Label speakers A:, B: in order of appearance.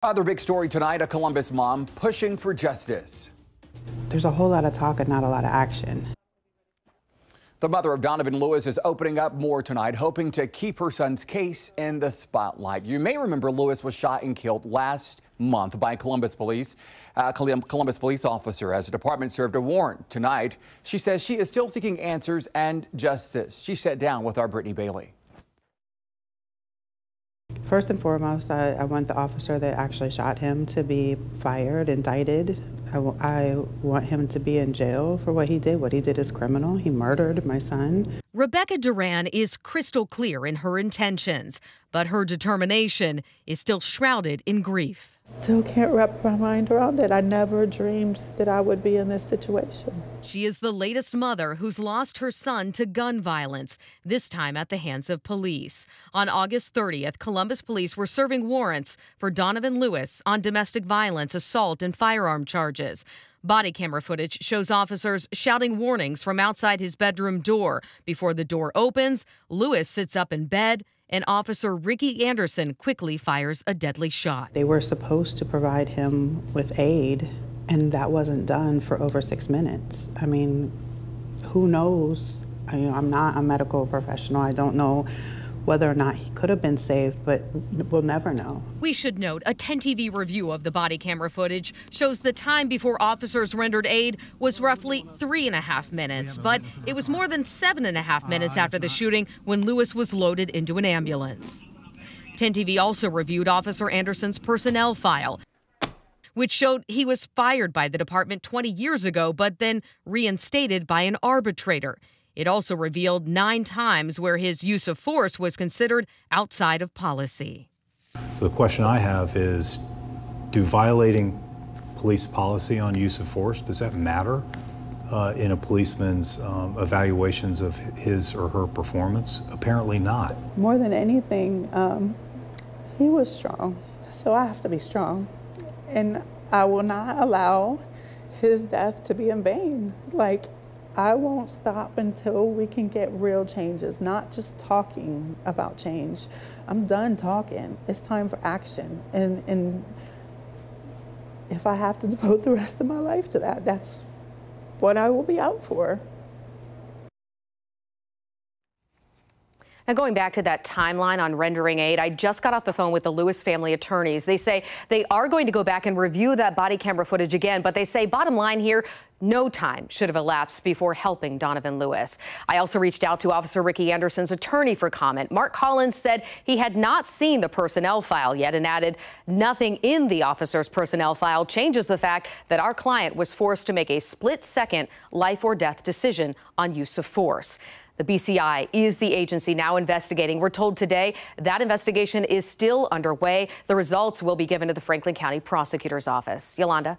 A: Other big story tonight, a Columbus mom pushing for justice.
B: There's a whole lot of talk and not a lot of action.
A: The mother of Donovan Lewis is opening up more tonight, hoping to keep her son's case in the spotlight. You may remember Lewis was shot and killed last month by Columbus police officer as the department served a warrant. Tonight, she says she is still seeking answers and justice. She sat down with our Brittany Bailey.
B: First and foremost, I want the officer that actually shot him to be fired, indicted. I want him to be in jail for what he did. What he did is criminal. He murdered my son.
C: Rebecca Duran is crystal clear in her intentions, but her determination is still shrouded in grief.
D: Still can't wrap my mind around it. I never dreamed that I would be in this situation.
C: She is the latest mother who's lost her son to gun violence, this time at the hands of police. On August 30th, Columbus police were serving warrants for Donovan Lewis on domestic violence, assault, and firearm charges. Body camera footage shows officers shouting warnings from outside his bedroom door. Before the door opens, Lewis sits up in bed, and Officer Ricky Anderson quickly fires a deadly shot.
B: They were supposed to provide him with aid, and that wasn't done for over 6 minutes. I mean, who knows? I'm not a medical professional. I don't know whether or not he could have been saved, but we'll never know.
C: We should note a 10 TV review of the body camera footage shows the time before officers rendered aid was roughly 3.5 minutes, but it was more than 7.5 minutes after the shooting when Lewis was loaded into an ambulance. 10 TV also reviewed Officer Anderson's personnel file, which showed he was fired by the department 20 years ago, but then reinstated by an arbitrator. It also revealed 9 times where his use of force was considered outside of policy.
E: So the question I have is, do violating police policy on use of force, does that matter in a policeman's evaluations of his or her performance? Apparently not.
D: More than anything, he was strong, so I have to be strong. And I will not allow his death to be in vain. I won't stop until we can get real changes, not just talking about change. I'm done talking. It's time for action. And if I have to devote the rest of my life to that, that's what I will be out for.
F: Now, going back to that timeline on rendering aid, I just got off the phone with the Lewis family attorneys. They say they are going to go back and review that body camera footage again, but they say bottom line here, no time should have elapsed before helping Donovan Lewis. I also reached out to Officer Ricky Anderson's attorney for comment. Mark Collins said he had not seen the personnel file yet and added nothing in the officer's personnel file changes the fact that our client was forced to make a split-second life or death decision on use of force. The BCI is the agency now investigating. We're told today that investigation is still underway. The results will be given to the Franklin County Prosecutor's Office. Yolanda.